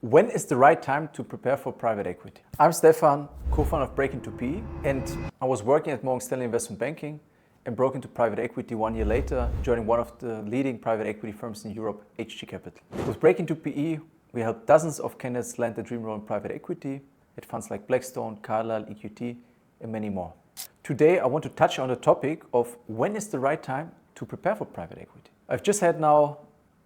When is the right time to prepare for private equity? I'm Stefan, co-founder of Break Into PE, and I was working at Morgan Stanley Investment Banking and broke into private equity 1 year later, joining one of the leading private equity firms in Europe, HG Capital. With Break Into PE, we helped dozens of candidates land their dream role in private equity at funds like Blackstone, Carlyle, EQT, and many more. Today, I want to touch on the topic of when is the right time to prepare for private equity. I've just had now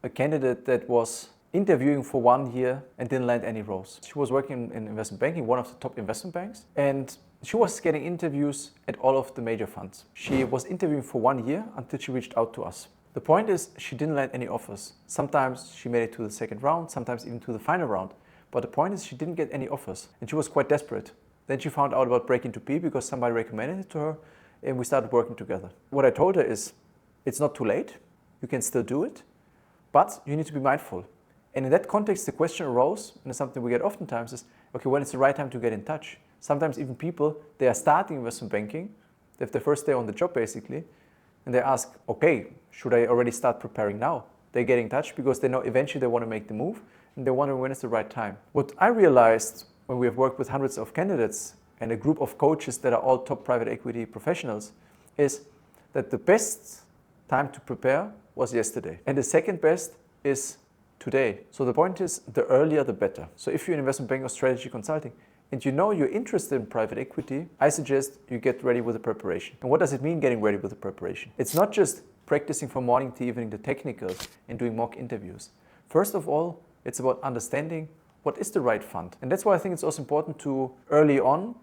a candidate that was interviewing for 1 year and didn't land any roles. She was working in investment banking, one of the top investment banks, and she was getting interviews at all of the major funds. She was interviewing for 1 year until she reached out to us. The point is, she didn't land any offers. Sometimes she made it to the second round, sometimes even to the final round. But the point is, she didn't get any offers, and she was quite desperate. Then she found out about Break Into PE because somebody recommended it to her, and we started working together. What I told her is, it's not too late, you can still do it, but you need to be mindful. And in that context, the question arose, and it's something we get oftentimes, is, okay, when is the right time to get in touch? Sometimes even people, they are starting investment banking, they have their first day on the job basically, and they ask, okay, should I already start preparing now? They get in touch because they know eventually they want to make the move, and they wonder when is the right time. What I realized when we have worked with hundreds of candidates and a group of coaches that are all top private equity professionals is that the best time to prepare was yesterday. And the second best is today. So the point is, the earlier the better. So if you're in investment banking or strategy consulting and you know you're interested in private equity, I suggest you get ready with the preparation. And what does it mean getting ready with the preparation? It's not just practicing from morning to evening the technicals and doing mock interviews. First of all, it's about understanding what is the right fund. And that's why I think it's also important to early on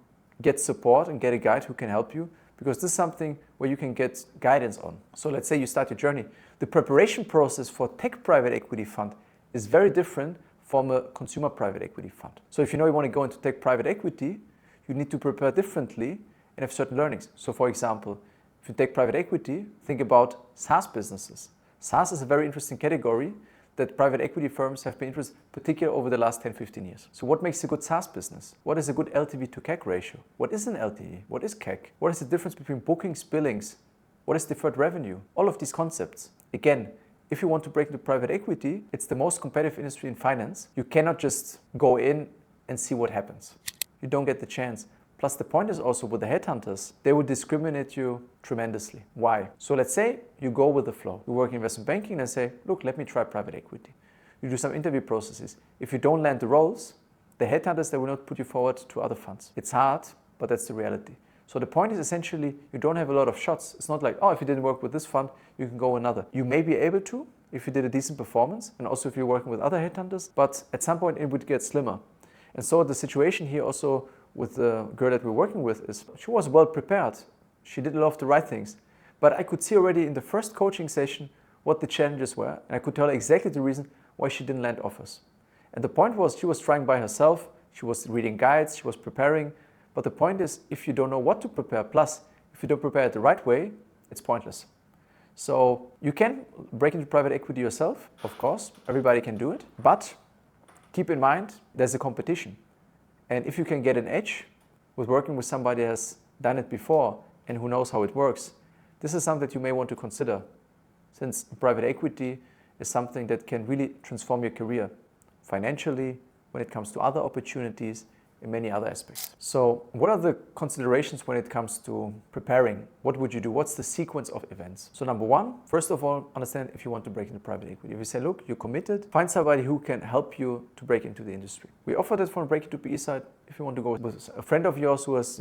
get support and get a guide who can help you, because this is something where you can get guidance on. So let's say you start your journey. The preparation process for tech private equity fund is very different from a consumer private equity fund. So if you know you want to go into tech private equity, you need to prepare differently and have certain learnings. So for example, if you take private equity, think about SaaS businesses. SaaS is a very interesting category that private equity firms have been interested, particularly over the last 10, 15 years. So what makes a good SaaS business? What is a good LTV to CAC ratio? What is an LTV? What is CAC? What is the difference between bookings, billings? What is deferred revenue? All of these concepts. Again, if you want to break into private equity, it's the most competitive industry in finance. You cannot just go in and see what happens. You don't get the chance. Plus the point is also with the headhunters, they will discriminate you tremendously. Why? So let's say you go with the flow. You work in investment banking and say, look, let me try private equity. You do some interview processes. If you don't land the roles, the headhunters, they will not put you forward to other funds. It's hard, but that's the reality. So the point is essentially, you don't have a lot of shots. It's not like, oh, if you didn't work with this fund, you can go another. You may be able to if you did a decent performance, and also if you're working with other headhunters, but at some point it would get slimmer. And so the situation here also with the girl that we're working with is, she was well prepared. She did a lot of the right things. But I could see already in the first coaching session what the challenges were, and I could tell her exactly the reason why she didn't land offers. And the point was, she was trying by herself, she was reading guides, she was preparing. But the point is, if you don't know what to prepare, plus if you don't prepare it the right way, it's pointless. So you can break into private equity yourself, of course, everybody can do it, but keep in mind, there's a competition. And if you can get an edge with working with somebody who has done it before and who knows how it works, this is something that you may want to consider, since private equity is something that can really transform your career financially, when it comes to other opportunities, in many other aspects. So what are the considerations when it comes to preparing? What would you do? What's the sequence of events? So number one, first of all, understand if you want to break into private equity. If you say, look, you're committed, find somebody who can help you to break into the industry. We offer that from a break into PE side. If you want to go with a friend of yours who has,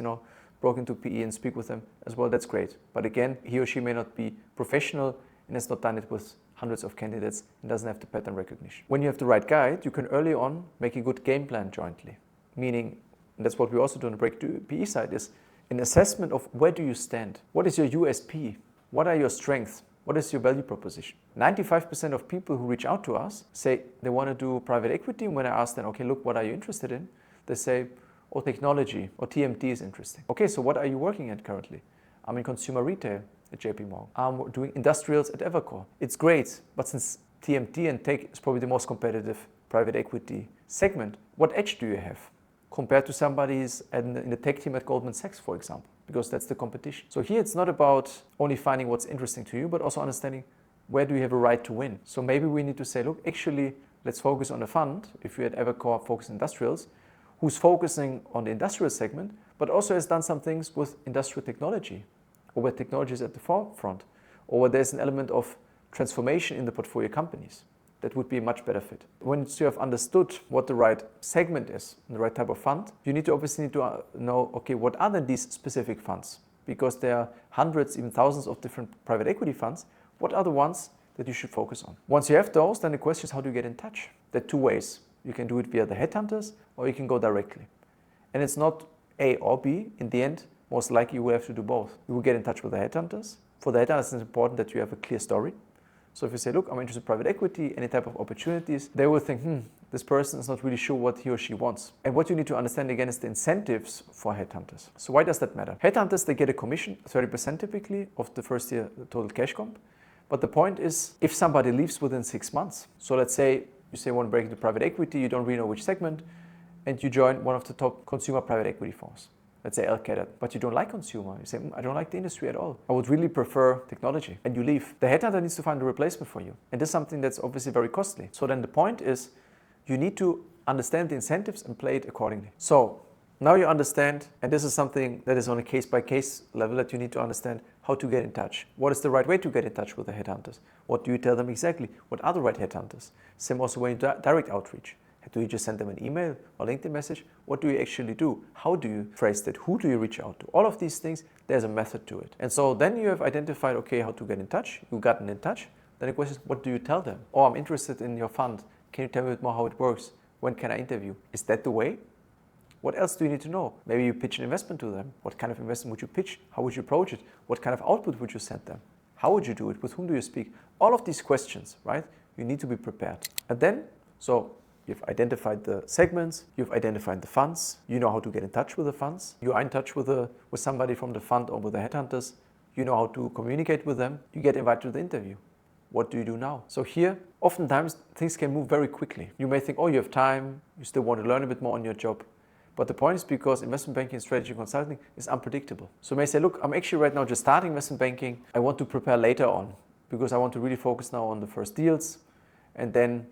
broken into PE and speak with them as well, that's great. But again, he or she may not be professional and has not done it with hundreds of candidates and doesn't have the pattern recognition. When you have the right guide, you can early on make a good game plan jointly. Meaning, and that's what we also do on the Break to PE side, is an assessment of where do you stand? What is your USP? What are your strengths? What is your value proposition? 95% of people who reach out to us say they want to do private equity. And when I ask them, okay, look, what are you interested in? They say, oh, technology or TMT is interesting. Okay, so what are you working at currently? I'm in consumer retail at JP Morgan. I'm doing industrials at Evercore. It's great, but since TMT and tech is probably the most competitive private equity segment, what edge do you have compared to somebody who's in the tech team at Goldman Sachs, for example, because that's the competition. So here it's not about only finding what's interesting to you, but also understanding where do you have a right to win. So maybe we need to say, look, actually, let's focus on a fund, if you had ever focused industrials, who's focusing on the industrial segment, but also has done some things with industrial technology, or where technology is at the forefront, or where there's an element of transformation in the portfolio companies. That would be a much better fit. Once you have understood what the right segment is, and the right type of fund, you need to know, okay, what are then these specific funds? Because there are hundreds, even thousands of different private equity funds. What are the ones that you should focus on? Once you have those, then the question is how do you get in touch? There are two ways. You can do it via the headhunters, or you can go directly. And it's not A or B. In the end, most likely you will have to do both. You will get in touch with the headhunters. For the headhunters, it's important that you have a clear story. So if you say, look, I'm interested in private equity, any type of opportunities, they will think, this person is not really sure what he or she wants. And what you need to understand again is the incentives for headhunters. So why does that matter? Headhunters, they get a commission, 30% typically, of the first year total cash comp. But the point is, if somebody leaves within 6 months, so let's say you want to break into private equity, you don't really know which segment, and you join one of the top consumer private equity firms. Let's say LCAT, but you don't like consumer. You say, I don't like the industry at all. I would really prefer technology. And you leave. The headhunter needs to find a replacement for you. And this is something that's obviously very costly. So then the point is, you need to understand the incentives and play it accordingly. So now you understand, and this is something that is on a case-by-case level that you need to understand how to get in touch. What is the right way to get in touch with the headhunters? What do you tell them exactly? What are the right headhunters? Same also when you direct outreach. Do you just send them an email or LinkedIn message? What do you actually do? How do you phrase that? Who do you reach out to? All of these things, there's a method to it. And so then you have identified, okay, how to get in touch. You've gotten in touch. Then the question is, what do you tell them? Oh, I'm interested in your fund. Can you tell me a bit more how it works? When can I interview? Is that the way? What else do you need to know? Maybe you pitch an investment to them. What kind of investment would you pitch? How would you approach it? What kind of output would you send them? How would you do it? With whom do you speak? All of these questions, right? You need to be prepared. And then, you've identified the segments, you've identified the funds, you know how to get in touch with the funds, you are in touch with somebody from the fund or with the headhunters, you know how to communicate with them, you get invited to the interview. What do you do now? So here, oftentimes things can move very quickly. You may think, oh, you have time, you still want to learn a bit more on your job. But the point is because investment banking and strategy consulting is unpredictable. So you may say, look, I'm actually right now just starting investment banking. I want to prepare later on because I want to really focus now on the first deals, and then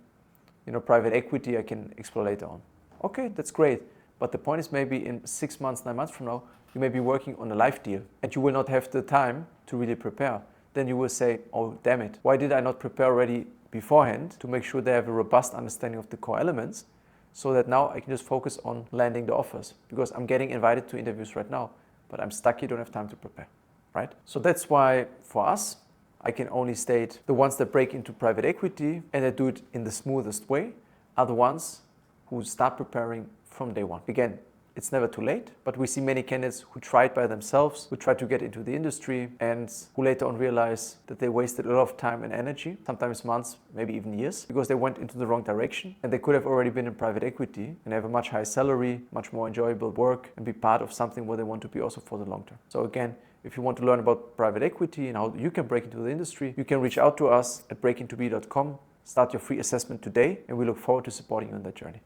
private equity I can explore later on. Okay, that's great. But the point is maybe in 6 months, 9 months from now, you may be working on a live deal and you will not have the time to really prepare. Then you will say, oh, damn it. Why did I not prepare already beforehand to make sure they have a robust understanding of the core elements so that now I can just focus on landing the offers because I'm getting invited to interviews right now, but I'm stuck here, don't have time to prepare, right? So that's why for us, I can only state the ones that break into private equity and that do it in the smoothest way are the ones who start preparing from day one. Again, it's never too late, but we see many candidates who tried by themselves, who tried to get into the industry and who later on realize that they wasted a lot of time and energy, sometimes months, maybe even years, because they went into the wrong direction and they could have already been in private equity and have a much higher salary, much more enjoyable work and be part of something where they want to be also for the long term. So again, if you want to learn about private equity and how you can break into the industry, you can reach out to us at breakintob.com, start your free assessment today, and we look forward to supporting you on that journey.